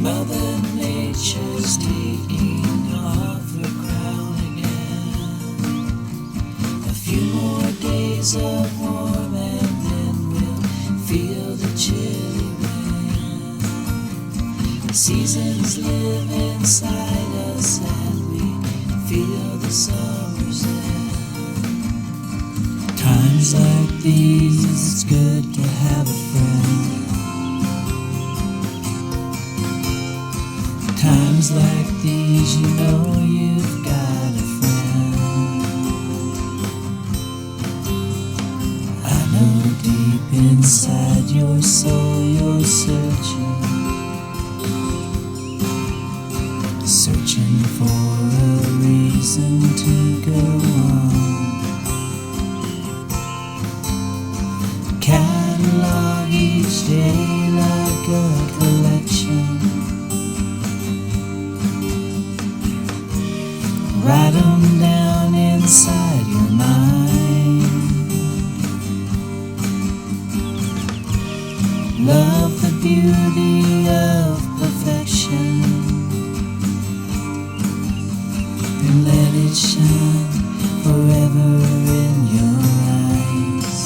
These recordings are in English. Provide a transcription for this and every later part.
Mother Nature's taking off her crown again. A few more days of warm and then we'll feel the chilly wind. The seasons live inside us and we feel the summer's end. Times like these, it's good to have a friend. Times like these, you know you've got a friend. I know deep inside your soul you're searching, searching for a reason to go on. Catalog each day like a collection. Write them down inside your mind. Love the beauty of perfection and let it shine forever in your eyes.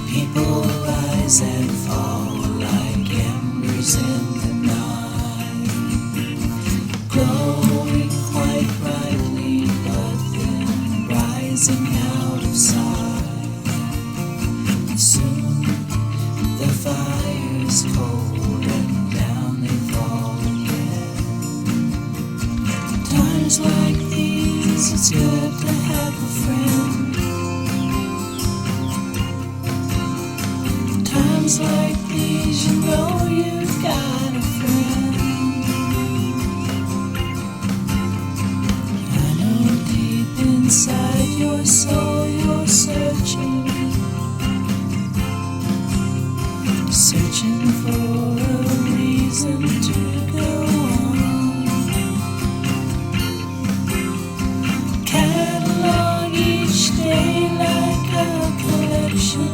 People rise and fall like embers in the night, glowing quite brightly, but then rising out of sight. Soon the fire's cold and down they fall again. Times like these, it's good to have a friend. Times like these, you know you've got a friend. Inside your soul you're searching, searching for a reason to go on. Catalog each day like a collection.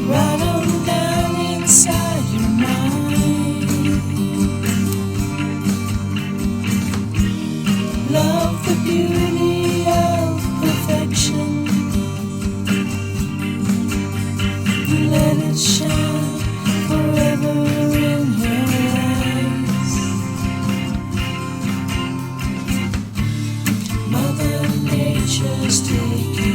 Write them down inside your mind. Love the beauty of perfection. Let it shine forever in your eyes. Mother Nature's taking